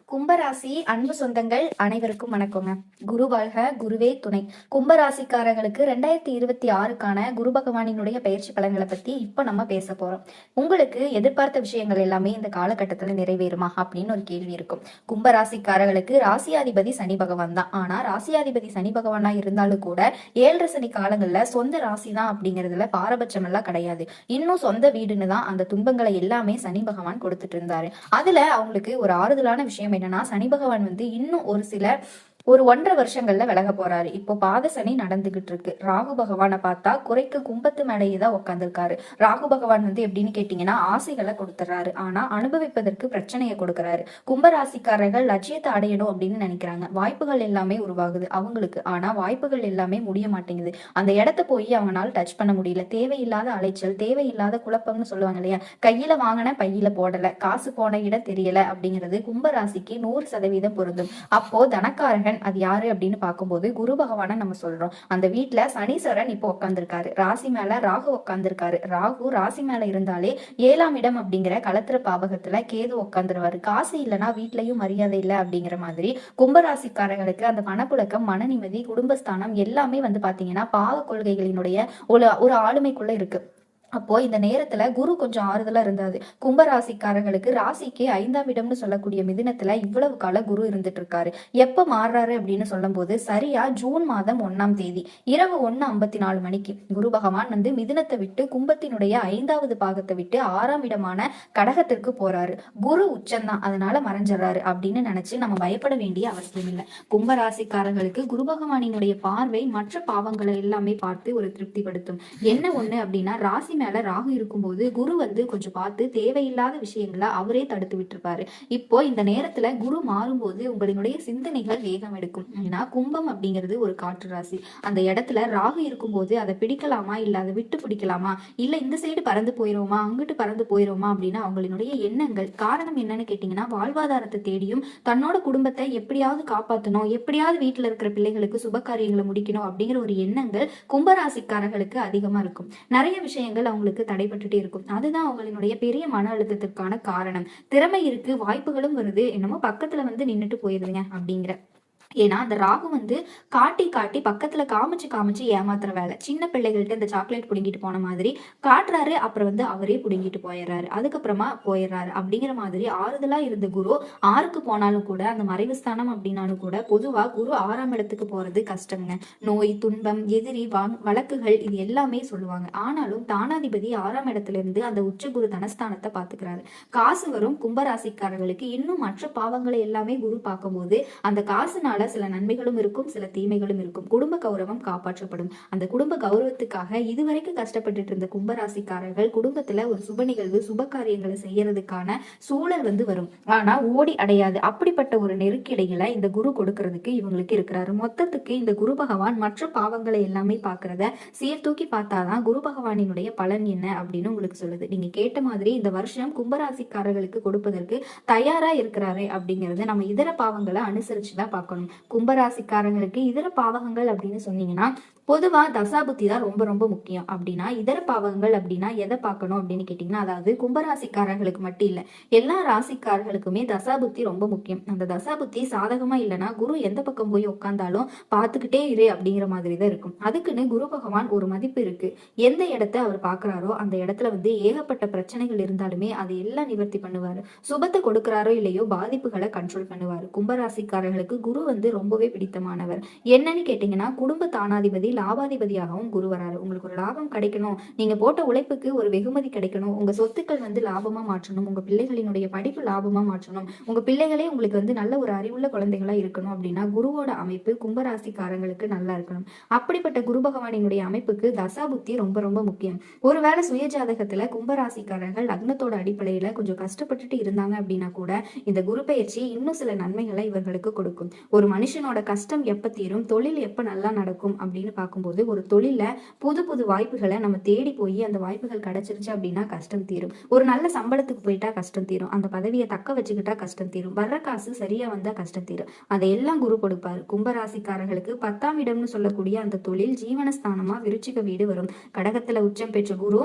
கும்பராசி அன்பு சொந்தங்கள் அனைவருக்கும் வணக்கங்க. குரு வாழ்க, குருவே துணை. கும்பராசிக்காரர்களுக்கு 2026க்கான குரு பகவானினுடைய பயிற்சி பலன்களை பத்தி இப்ப நம்ம பேச போறோம். உங்களுக்கு எதிர்பார்த்த விஷயங்கள் எல்லாமே இந்த காலகட்டத்துல நிறைவேறுமா அப்படின்னு ஒரு கேள்வி இருக்கும். கும்பராசிக்காரர்களுக்கு ராசியாதிபதி சனி பகவான் தான். ஆனா ராசியாதிபதி சனி பகவானா இருந்தாலும் கூட 7 சனி காலங்கள்ல சொந்த ராசி தான் அப்படிங்கறதுல பாரபட்சம் எல்லாம் கிடையாது. இன்னும் சொந்த வீடுன்னு தான் அந்த துன்பங்களை எல்லாமே சனி பகவான் கொடுத்துட்டு இருந்தாரு. அதுல அவங்களுக்கு ஒரு ஆறுதலான விஷயம் என்னன்னா, சனி பகவான் இன்னும் ஒரு 1.5 வருஷங்கள்ல விலக போறாரு. இப்போ பாத சனி நடந்துகிட்டு இருக்கு. ராகு பகவானை பார்த்தா குறைக்கு கும்பத்து மேலேயே தான் உட்காந்துருக்காரு. ராகு பகவான் எப்படின்னு கேட்டீங்கன்னா ஆசைகளை கொடுத்துறாரு, ஆனா அனுபவிப்பதற்கு பிரச்சனையை கொடுக்கறாரு. கும்பராசிக்காரர்கள் லட்சியத்தை அடையணும் அப்படின்னு நினைக்கிறாங்க. வாய்ப்புகள் எல்லாமே உருவாகுது அவங்களுக்கு, ஆனா வாய்ப்புகள் எல்லாமே முடிய மாட்டேங்குது. அந்த இடத்த போய் அவங்களால டச் பண்ண முடியல. தேவையில்லாத அலைச்சல், தேவையில்லாத குழப்பம்னு சொல்லுவாங்க இல்லையா, கையில வாங்கின பையில போடல, காசு போன இடம் தெரியல அப்படிங்கிறது கும்பராசிக்கு 100% பொருந்தும். அப்போ தனக்காரகன் அது யாரு அப்படின்னு பார்க்கும்போது குரு பகவான நம்ம சொல்றோம். அந்த வீட்டுல சனீஸ்வரன் இப்போ உட்கார்ந்துருக்காரு. ராசி மேல ராகு உட்கார்ந்துருக்காரு. ராகு ராசி மேல இருந்தாலே 7ஆம் இடம் அப்படிங்கிற களத்திர பாவகத்துல கேது உட்காந்துருவாரு. காசு இல்லைன்னா வீட்லயும் மரியாதை இல்லை அப்படிங்கிற மாதிரி கும்பராசிக்காரர்களுக்கு அந்த மனப்புழக்கம், மன நிம்மதி, குடும்பஸ்தானம் எல்லாமே பாத்தீங்கன்னா பாவ கொள்கைகளினுடைய ஒரு ஆளுமைக்குள்ள இருக்கு. அப்போ இந்த நேரத்துல குரு கொஞ்சம் ஆறுதலா இருந்தாது. கும்பராசிக்காரர்களுக்கு ராசிக்கு 5ஆம் இடம்னு சொல்லக்கூடிய மிதுனத்துல இவ்வளவு கால குரு இருந்துட்டு இருக்காரு. எப்ப மாறுறாரு அப்படின்னு சொல்லும் போது சரியா ஜூன் மாதம் 1ஆம் தேதி இரவு 1:54 மணிக்கு குரு பகவான் மிதுனத்தை விட்டு கும்பத்தினுடைய 5வது பாகத்தை விட்டு 6ஆம் இடமான கடகத்திற்கு போறாரு. குரு உச்சம்தான், அதனால மறைஞ்சிடறாரு அப்படின்னு நினைச்சு நம்ம பயப்பட வேண்டிய அவசியம் இல்லை. கும்பராசிக்காரர்களுக்கு குரு பகவானினுடைய பார்வை மற்ற பாவங்களை எல்லாமே பார்த்து ஒரு திருப்திப்படுத்தும். என்ன ஒண்ணு அப்படின்னா, ராசி மேல ராகு இருக்கும்போது குரு கொஞ்சம் பார்த்து தேவையில்லாத விஷயங்களை அவரே தடுத்து விட்டுருப்பாரு. இப்போ இந்த நேரத்துல குரு மாறும்போது உங்களுடைய சிந்தனைகள் வேகம் எடுக்கும். ஏன்னா கும்பம் அப்படிங்கிறது ஒரு காற்று ராசி. அந்த இடத்துல ராகு இருக்கும்போது அதை பிடிக்கலாமா, இல்ல அதை விட்டு பிடிக்கலாமா, இல்ல இந்த சைடு பறந்து போயிரோமா, அங்கிட்டு பறந்து போயிரோமா அப்படின்னு அவங்களுடைய எண்ணங்கள். காரணம் என்னன்னு கேட்டீங்கன்னா, வாழ்வாதாரத்தை தேடியும் தன்னோட குடும்பத்தை எப்படியாவது காப்பாற்றணும், எப்படியாவது வீட்டுல இருக்கிற பிள்ளைகளுக்கு சுப காரியங்களை முடிக்கணும் அப்படிங்கிற ஒரு எண்ணங்கள் கும்பராசிக்காரர்களுக்கு அதிகமா இருக்கும். நிறைய விஷயங்கள் அவங்களுக்கு தடைபட்டுட்டே இருக்கும். அதுதான் அவங்களுடைய பெரிய மன அழுத்தத்திற்கான காரணம். திறமை இருக்கு, வாய்ப்புகளும் வருது, என்னமோ பக்கத்துல நின்னுட்டு போயிருதுங்க அப்படிங்கிற. ஏன்னா அந்த ராகு காட்டி காட்டி பக்கத்துல காமிச்சு ஏமாத்துற வேலை. சின்ன பிள்ளைகள்ட்ட இந்த சாக்லேட் புடுங்கிட்டு போன மாதிரி காட்டுறாரு, அப்புறம் அவரே புடுங்கிட்டு போயிடுறாரு, அதுக்கப்புறமா போயிடுறாரு அப்படிங்கிற மாதிரி. ஆறுதலா இருந்த குரு 6க்கு போனாலும் கூட, அந்த மறைவு ஸ்தானம் அப்படின்னாலும் கூட, பொதுவா குரு 6ஆம் இடத்துக்கு போறது கஷ்டம்ங்க. நோய், துன்பம், எதிரி, வழக்குகள், இது எல்லாமே சொல்லுவாங்க. ஆனாலும் தானாதிபதி 6ஆம் இடத்துல இருந்து அந்த உச்ச குரு தனஸ்தானத்தை பாத்துக்கிறாரு. காசு வரும். கும்பராசிக்காரர்களுக்கு இன்னும் மற்ற பாவங்களை எல்லாமே குரு பார்க்கும்போது அந்த காசுனால சில நன்மைகளும் இருக்கும், சில தீமைகளும் இருக்கும். குடும்ப கௌரவம் காப்பாற்றப்படும். அந்த குடும்ப கௌரவத்துக்காக இதுவரைக்கும் கஷ்டப்பட்டுட்டு இருந்த கும்பராசிக்காரர்கள் குடும்பத்துல ஒரு சுப நிகழ்வு, சுப காரியங்களை செய்யறதுக்கான சூழல் வரும். ஆனா ஓடி அடையாது. அப்படிப்பட்ட ஒரு நெருக்கடிகளை இந்த குரு கொடுக்கறதுக்கு இவங்களுக்கு இருக்கிறாரு. மொத்தத்துக்கு இந்த குரு பகவான் மற்ற பாவங்களை எல்லாமே பாக்குறத சீர்தூக்கி பார்த்தாதான் குரு பகவானினுடைய பலன் என்ன அப்படின்னு உங்களுக்கு சொல்லுது. நீங்க கேட்ட மாதிரி இந்த வருஷம் கும்பராசிக்காரர்களுக்கு கொடுப்பதற்கு தயாரா இருக்கிறாரு அப்படிங்கறத நம்ம இதர பாவங்களை அனுசரிச்சுதான் பார்க்கணும். கும்பராசிக்காரங்களுக்கு இதர பாவகங்கள் அப்படின்னு சொன்னீங்கன்னா, பொதுவா தசாபுத்தி தான் ரொம்ப ரொம்ப முக்கியம். அப்படின்னா இதர பாவகங்கள் அப்படின்னா எதை பார்க்கணும் அப்படின்னு கேட்டீங்கன்னா, அதாவது கும்பராசிக்காரர்களுக்கு மட்டும் இல்ல, எல்லா ராசிக்காரர்களுக்குமே தசாபுத்தி ரொம்ப முக்கியம். அந்த தசாபுத்தி சாதகமா இல்லைன்னா குரு எந்த பக்கம் போய் உட்கார்ந்தாலும் பார்த்துக்கிட்டே இரு அப்படிங்கிற மாதிரி தான் இருக்கும். அதுக்குன்னு குரு பகவான் ஒரு மதிப்பு இருக்கு. எந்த இடத்த அவர் பாக்குறாரோ அந்த இடத்துல ஏகப்பட்ட பிரச்சனைகள் இருந்தாலுமே அதை எல்லாம் நிவர்த்தி பண்ணுவாரு. சுபத்தை கொடுக்கிறாரோ இல்லையோ பாதிப்புகளை கண்ட்ரோல் பண்ணுவாரு. கும்பராசிக்காரர்களுக்கு குரு ரொம்பவே பிடித்தமானவர். என்னன்னு கேட்டீங்கன்னா, குடும்ப தானாதிபதி, லாபாதிபதியாகவும் குரு வராரு. உங்களுக்கு ஒரு லாபம் கிடைக்கணும், நீங்க போட்ட உழைப்புக்கு ஒரு வெகுமதி கிடைக்கணும், உங்க சொத்துக்கள் லாபமா மாற்றணும், உங்க பிள்ளைகளினுடைய படிப்பு லாபமா மாற்றணும், உங்க பிள்ளைகளே உங்களுக்கு நல்ல ஒரு அறிவுள்ள குழந்தைகளா இருக்கணும் அப்படின்னா குருவோட அமைப்பு கும்பராசிக்காரங்களுக்கு நல்லா இருக்கணும். அப்படிப்பட்ட குரு பகவானினுடைய அமைப்புக்கு தசாபுத்தி ரொம்ப ரொம்ப முக்கியம். ஒருவேளை சுய ஜாதகத்துல கும்பராசிக்காரர்கள் லக்னத்தோட அடிப்படையில கொஞ்சம் கஷ்டப்பட்டுட்டு இருந்தாங்க அப்படின்னா கூட இந்த குரு பயிற்சி இன்னும் சில நன்மைகளை இவர்களுக்கு கொடுக்கும். ஒரு மனுஷனோட கஷ்டம் எப்ப தீரும், தொழில் எப்ப நல்லா நடக்கும் அப்படின்னு பார்க்கும்போது, ஒரு தொழில புது புது வாய்ப்புகளை நம்ம தேடி போய் அந்த வாய்ப்புகள் கிடைச்சிருச்சு அப்படின்னா கஷ்டம் தீரும். ஒரு நல்ல சம்பளத்துக்கு போயிட்டா கஷ்டம் தீரும். அந்த பதவியை தக்க வச்சுக்கிட்டா கஷ்டம் தீரும். வர்ற காசு சரியா வந்தா கஷ்டம் தீரும். அதையெல்லாம் குரு கொடுப்பாரு. கும்பராசிக்காரர்களுக்கு 10ஆம் இடம்னு சொல்லக்கூடிய அந்த தொழில் ஜீவனஸ்தானமா விருச்சிக வீடு வரும். கடகத்துல உச்சம் பெற்ற குரு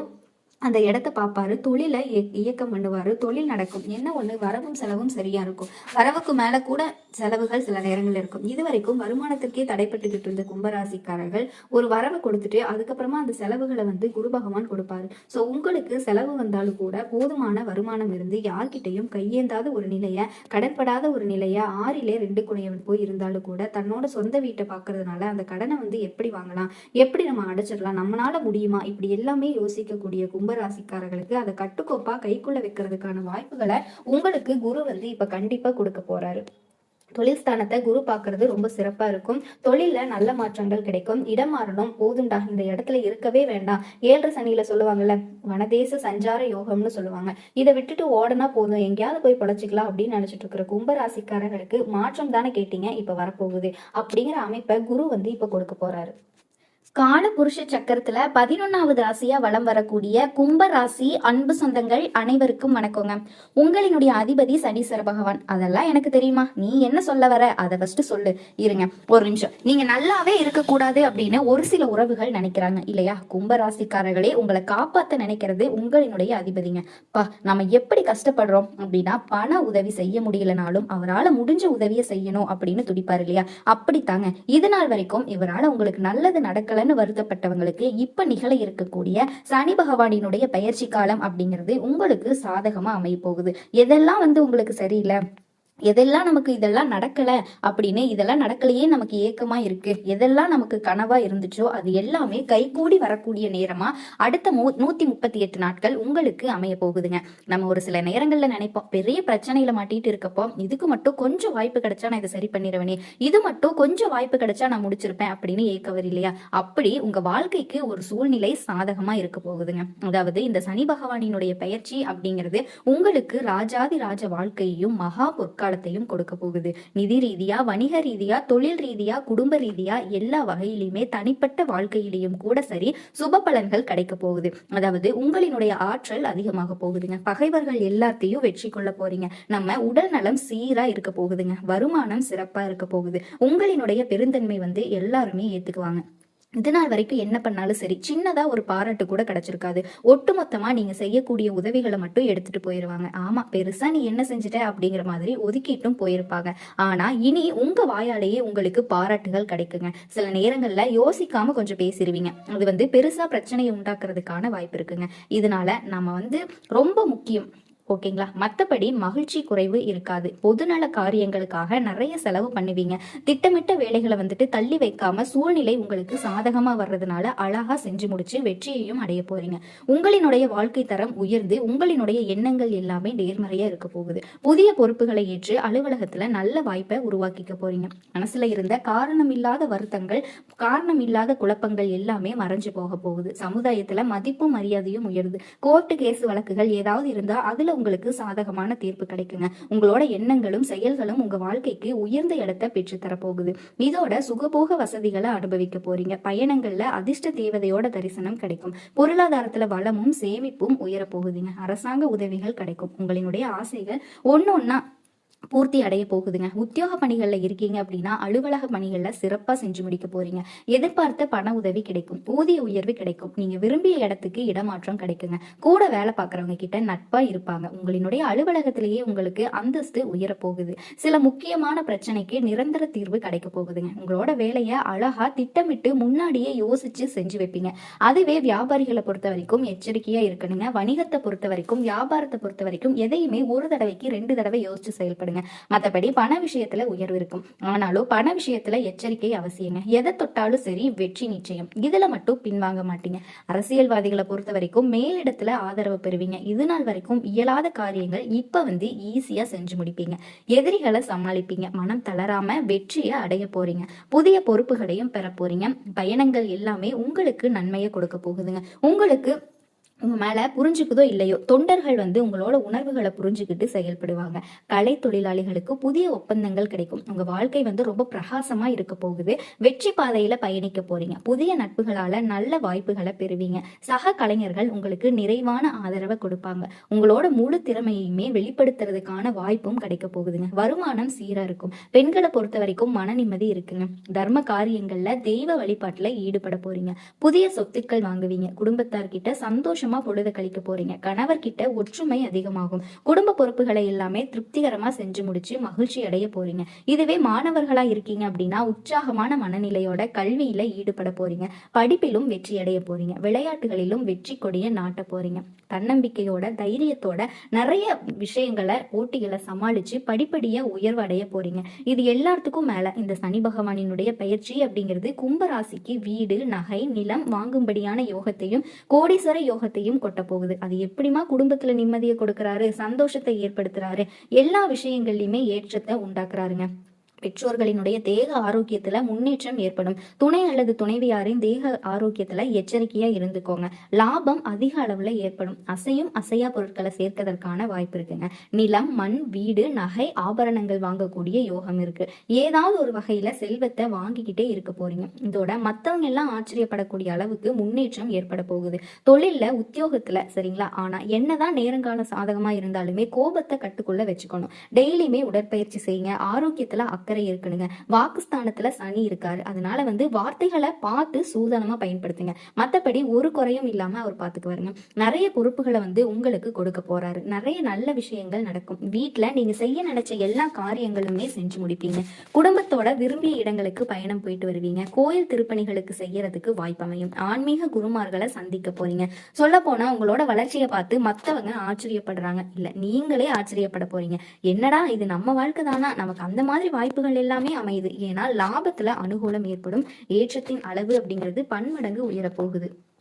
அந்த இடத்த பார்ப்பாரு, தொழிலை இயக்கம் பண்ணுவாரு, தொழில் நடக்கும். என்ன ஒண்ணு, வரவும் செலவும் சரியா இருக்கும். வரவுக்கு மேல கூட செலவுகள் சில நேரங்கள் இருக்கும். இது வரைக்கும் வருமானத்திற்கே தடைப்பட்டுக்கிட்டு இருந்த கும்பராசிக்காரர்கள் ஒரு வரவை கொடுத்துட்டு அதுக்கப்புறமா அந்த செலவுகளை குரு பகவான் கொடுப்பாரு. ஸோ உங்களுக்கு செலவு வந்தாலும் கூட போதுமான வருமானம் இருந்து யார்கிட்டையும் கையேந்தாத ஒரு நிலைய, கடன்படாத ஒரு நிலைய, 6லே 2 குடையவன் போய் இருந்தாலும் கூட தன்னோட சொந்த வீட்டை பார்க்கறதுனால அந்த கடனை எப்படி வாங்கலாம், எப்படி நம்ம அடைச்சிடலாம், நம்மளால முடியுமா, இப்படி எல்லாமே யோசிக்கக்கூடிய கும்பராசிக்காரர்களுக்கு அதை கட்டுக்கோப்பா கைக்குள்ள வைக்கிறதுக்கான வாய்ப்புகளை உங்களுக்கு குரு இப்ப கண்டிப்பா கொடுக்க போறாரு. தொழில் ஸ்தானத்தை குரு பார்க்கறது ரொம்ப சிறப்பா இருக்கும். தொழில நல்ல மாற்றங்கள் கிடைக்கும். இடம் மாறணும், போதுண்டா இந்த இடத்துல இருக்கவே வேண்டாம். 7 சனியில சொல்லுவாங்கல்ல, வனதேச சஞ்சார யோகம்னு சொல்லுவாங்க. இதை விட்டுட்டு ஓடனா போதும், எங்கேயாவது போய் பொழைச்சிக்கலாம் அப்படின்னு நினைச்சிட்டு இருக்கிற கும்பராசிக்காரர்களுக்கு மாற்றம் தானே கேட்டீங்க, இப்ப வரப்போகுது. அப்படிங்கிற அமைப்பை குரு இப்ப கொடுக்க போறாரு. கால புருஷ சக்கரத்துல 11வது ராசியா வலம் வரக்கூடிய கும்ப ராசி அன்பு சொந்தங்கள் அனைவருக்கும் வணக்கங்க. உங்களினுடைய அதிபதி சனீஸ்வர பகவான். அதெல்லாம் எனக்கு தெரியுமா, நீ என்ன சொல்ல வர அதை ஃபர்ஸ்ட் சொல்லு. இருங்க ஒரு நிமிஷம். நீங்க நல்லாவே இருக்கக்கூடாது அப்படின்னு ஒரு சில உறவுகள் நினைக்கிறாங்க இல்லையா? கும்ப ராசிக்காரர்களே, உங்களை காப்பாத்த நினைக்கிறது உங்களினுடைய அதிபதிங்க. நம்ம எப்படி கஷ்டப்படுறோம் அப்படின்னா, பண உதவி செய்ய முடியலனாலும் அவரால் முடிஞ்ச உதவியை செய்யணும் அப்படின்னு துடிப்பாரு இல்லையா? அப்படித்தாங்க இது நாள் வரைக்கும் இவரால் உங்களுக்கு நல்லது நடக்கல வருத்தப்பட்டவங்களுக்கு இப்ப நிகழ இருக்கக்கூடிய சனி பகவானினுடைய பயிற்சி காலம் அப்படிங்கிறது உங்களுக்கு சாதகமா அமைய போகுது. எதெல்லாம் உங்களுக்கு சரியில்லை, எதெல்லாம் நமக்கு இதெல்லாம் நடக்கல அப்படின்னு, இதெல்லாம் நடக்கலையே நமக்கு ஏக்கமா இருக்கு, எதெல்லாம் நமக்கு கனவா இருந்துச்சோ அது எல்லாமே கைகூடி வரக்கூடிய நேரமா அடுத்த 138 நாட்கள் உங்களுக்கு அமைய போகுதுங்க. நம்ம ஒரு சில நேரங்கள்ல நினைப்போம், பெரிய பிரச்சனையில மாட்டிட்டு இருக்கப்போ இதுக்கு மட்டும் கொஞ்சம் வாய்ப்பு கிடைச்சா நான் இதை சரி பண்ணிடுவேனே, இது மட்டும் கொஞ்சம் வாய்ப்பு கிடைச்சா நான் முடிச்சிருப்பேன் அப்படின்னு ஏக்கவர் இல்லையா? அப்படி உங்க வாழ்க்கைக்கு ஒரு சூழ்நிலை சாதகமா இருக்க போகுதுங்க. அதாவது இந்த சனி பகவானினுடைய பயிற்சி அப்படிங்கிறது உங்களுக்கு ராஜாதி ராஜ வாழ்க்கையையும் மகா பொற்காலத்தையும் கொடுக்க போகுது. நிதி ரீதியா, வணிக ரீதியா, தொழில் ரீதியா, குடும்ப ரீதியா எல்லா வகையிலுமே, தனிப்பட்ட வாழ்க்கையிலையும் கூட சரி சுப பலன்கள் கிடைக்க போகுது. அதாவது உங்களினுடைய ஆற்றல் அதிகமாக போகுதுங்க. பகைவர்கள் எல்லாத்தையும் வெற்றி கொள்ள போறீங்க. நம்ம உடல் நலம் சீரா இருக்க போகுதுங்க. வருமானம் சிறப்பா இருக்க போகுது. உங்களினுடைய பெருந்தன்மை எல்லாருமே ஏத்துக்குவாங்க. இதனால் வரைக்கும் என்ன பண்ணாலும் சரி, சின்னதா ஒரு பாராட்டு கூட கிடைச்சிருக்காது. ஒட்டுமொத்தமா நீங்க செய்யக்கூடிய உதவிகளை மட்டும் எடுத்துட்டு போயிருவாங்க. ஆமா, பெருசா நீ என்ன செஞ்சுட்ட அப்படிங்கிற மாதிரி ஒதுக்கிட்டும் போயிருப்பாங்க. ஆனா இனி உங்க வாயாலேயே உங்களுக்கு பாராட்டுகள் கிடைக்குங்க. சில நேரங்கள்ல யோசிக்காம கொஞ்சம் பேசிடுவீங்க. அது பெருசா பிரச்சனையை உண்டாக்குறதுக்கான வாய்ப்பு இருக்குங்க. இதனால நம்ம ரொம்ப முக்கியம், ஓகேங்களா? மற்றபடி மகிழ்ச்சி குறைவு இருக்காது. பொதுநல காரியங்களுக்காக நிறைய செலவு பண்ணுவீங்க. திட்டமிட்ட வேலைகளை தள்ளி வைக்காம சூழ்நிலை உங்களுக்கு சாதகமா வர்றதுனால அழகா செஞ்சு முடிச்சு வெற்றியையும் அடைய போறீங்க. உங்களினுடைய வாழ்க்கை தரம் உயர்ந்து உங்களினுடைய எண்ணங்கள் எல்லாமே நேர்மறையா இருக்க போகுது. புதிய பொறுப்புகளை ஏற்று அலுவலகத்துல நல்ல வாய்ப்பை உருவாக்கிக்க போறீங்க. மனசுல இருந்த காரணம் இல்லாத வருத்தங்கள், காரணம் இல்லாத குழப்பங்கள் எல்லாமே மறைஞ்சு போக போகுது. சமுதாயத்துல மதிப்பும் மரியாதையும் உயருது. கோர்ட்டு கேஸ் வழக்குகள் ஏதாவது இருந்தா அதுல உங்களுக்கு சாதகமான தீர்ப்பு கிடைக்குங்க. உங்களோட எண்ணங்களும் செயல்களும் உங்க வாழ்க்கைக்கு உயர்ந்த இடத்தை பெற்று தரப்போகுது. இதோட சுகபோக வசதிகளை அனுபவிக்க போறீங்க. பயணங்கள்ல அதிர்ஷ்ட தேவதையோட தரிசனம் கிடைக்கும். பொருளாதாரத்துல வளமும் சேமிப்பும் உயர போகுதுங்க. அரசாங்க உதவிகள் கிடைக்கும். உங்களினுடைய ஆசைகள் ஒன்னொன்னா பூர்த்தி அடைய போகுதுங்க. உத்தியோக பணிகள்ல இருக்கீங்க அப்படின்னா அலுவலக பணிகள்ல சிறப்பா செஞ்சு முடிக்க போறீங்க. எதிர்பார்த்த பண உதவி கிடைக்கும். ஊதிய உயர்வு கிடைக்கும். நீங்க விரும்பிய இடத்துக்கு இடமாற்றம் கிடைக்குங்க. கூட வேலை பார்க்கறவங்க கிட்ட நட்பா இருப்பாங்க. உங்களினுடைய அலுவலகத்திலேயே உங்களுக்கு அந்தஸ்து உயர போகுது. சில முக்கியமான பிரச்சனைக்கு நிரந்தர தீர்வு கிடைக்க போகுதுங்க. உங்களோட வேலையை அழகா திட்டமிட்டு முன்னாடியே யோசிச்சு செஞ்சு வைப்பீங்க. அதுவே வியாபாரிகளை பொறுத்த வரைக்கும் எச்சரிக்கையா இருக்கணுங்க. வணிகத்தை பொறுத்த வரைக்கும், வியாபாரத்தை பொறுத்த வரைக்கும் எதையுமே ஒரு தடவைக்கு 2 தடவை யோசிச்சு செயல்படுங்க. மற்றபடி பண விஷயத்துல உயர்வு இருக்கும். ஆனாலும் பண விஷயத்துல எச்சரிக்கை அவசியங்க. எதை தொட்டாலும் சரி வெற்றி நிச்சயம். இதுல மட்டும் பின்வாங்க மாட்டீங்க. அரசியல்வாதிகளை பொறுத்த வரைக்கும் மேலிடத்துல ஆதரவு பெறுவீங்க. இது நாள் வரைக்கும் இயலாத காரியங்கள் இப்ப ஈஸியா செஞ்சு முடிப்பீங்க. எதிரிகளை சமாளிப்பீங்க. மனம் தளராம வெற்றியை அடைய போறீங்க. புதிய பொறுப்புகளையும் பெற போறீங்க. பயணங்கள் எல்லாமே உங்களுக்கு நன்மையை கொடுக்க போகுதுங்க. உங்களுக்கு உங்க மேல புரிஞ்சுக்குதோ இல்லையோ, தொண்டர்கள் உங்களோட உணர்வுகளை புரிஞ்சுக்கிட்டு செயல்படுவாங்க. கலை தொழிலாளிகளுக்கு புதிய ஒப்பந்தங்கள் கிடைக்கும். உங்க வாழ்க்கை ரொம்ப பிரகாசமா இருக்க போகுது. வெற்றி பாதையில பயணிக்க போறீங்க. புதிய நட்புகளால நல்ல வாய்ப்புகளை பெறுவீங்க. சக கலைஞர்கள் உங்களுக்கு நிறைவான ஆதரவை கொடுப்பாங்க. உங்களோட முழு திறமையுமே வெளிப்படுத்துறதுக்கான வாய்ப்பும் கிடைக்க போகுதுங்க. வருமானம் சீரா இருக்கும். பெண்களை பொறுத்த வரைக்கும் மன நிம்மதி இருக்குங்க. தர்ம காரியங்கள்ல தெய்வ வழிபாட்டுல ஈடுபட போறீங்க. புதிய சொத்துக்கள் வாங்குவீங்க. குடும்பத்தார்கிட்ட சந்தோஷமா சந்தோஷமா பொழுது கழிக்க போறீங்க. கணவர்கிட்ட ஒற்றுமை அதிகமாகும். குடும்ப பொறுப்புகளை எல்லாமே திருப்திகரமா செஞ்சு முடிச்சு மகிழ்ச்சி அடைய போறீங்க. இதுவே மாணவர்களா இருக்கீங்க அப்படின்னா உற்சாகமான மனநிலையோட கல்வியில ஈடுபட போறீங்க. படிப்பிலும் வெற்றி அடைய போறீங்க. விளையாட்டுகளிலும் வெற்றி கொடிய நாட்ட போறீங்க. தன்னம்பிக்கையோட தைரியத்தோட நிறைய விஷயங்களை போட்டிகளை சமாளிச்சு படிப்படியா உயர்வு அடைய போறீங்க. இது எல்லாத்துக்கும் மேல இந்த சனி பகவானினுடைய பயிற்சி அப்படிங்கிறது கும்பராசிக்கு வீடு, நகை, நிலம் வாங்கும்படியான யோகத்தையும் கோடீஸ்வர யோகத்தையும் கொட்ட போகுது. அது எப்படிமா குடும்பத்துல நிம்மதியை கொடுக்கறாரு, சந்தோஷத்தை ஏற்படுத்துறாரு, எல்லா விஷயங்கள்லயுமே ஏற்றத்தை உண்டாக்குறாருங்க. பெற்றோர்களினுடைய தேக ஆரோக்கியத்துல முன்னேற்றம் ஏற்படும். துணை அல்லது துணைவியாரின் தேக ஆரோக்கியத்துல எச்சரிக்கையா இருந்துக்கோங்க. லாபம் அதிக அளவுல ஏற்படும். அசையும் அசையா பொருட்களை சேர்க்கதற்கான வாய்ப்பு இருக்குங்க. நிலம், மண், வீடு, நகை, ஆபரணங்கள் வாங்கக்கூடிய யோகம் இருக்கு. ஏதாவது ஒரு வகையில செல்வத்தை வாங்கிக்கிட்டே இருக்க போறீங்க. இதோட மத்தவங்க எல்லாம் ஆச்சரியப்படக்கூடிய அளவுக்கு முன்னேற்றம் ஏற்பட போகுது. தொழில்ல, உத்தியோகத்துல சரிங்களா. ஆனா என்னதான் நேரங்கால சாதகமா இருந்தாலுமே கோபத்தை கட்டுக்குள்ள வச்சுக்கணும். டெய்லியுமே உடற்பயிற்சி செய்யுங்க. ஆரோக்கியத்துல அக்கறை இருக்குனுங்க. வாக்குஸ்தானத்துல சனி இருக்காரு. அதனால வார்த்தைகளை பார்த்து சூதனமா பயன்படுத்துங்க. மத்தபடி ஒரு குறையும் இல்லாம அவர் பாத்துக்குவாருங்க. நிறைய பொறுப்புகளை உங்களுக்கு கொடுக்க போறாரு. நிறைய நல்ல விஷயங்கள் நடக்கும். வீட்டுல நீங்க செய்ய நினைச்ச எல்லா காரியங்களுமே செஞ்சு முடிப்பீங்க. குடும்பத்தோட விரும்பிய இடங்களுக்கு பயணம் போயிட்டு வருவீங்க. கோயில் திருப்பணிகளுக்கு செய்யறதுக்கு வாய்ப்பு அமையும். ஆன்மீக குருமார்களை சந்திக்க போறீங்க. சொல்ல போனா உங்களோட வளர்ச்சியை பார்த்து மத்தவங்க ஆச்சரியப்படுறாங்க. இல்ல நீங்களே ஆச்சரியப்பட போறீங்க. என்னடா இது நம்ம வாழ்க்கை தானா, நமக்கு அந்த மாதிரி வாய்ப்புகள் எல்லாமே அமையுது. ஏன்னா லாபத்துல அனுகூலம் ஏற்படும். ஏற்றத்தின் அளவு அப்படிங்கிறது பன்மடங்கு உயரப்போகுது.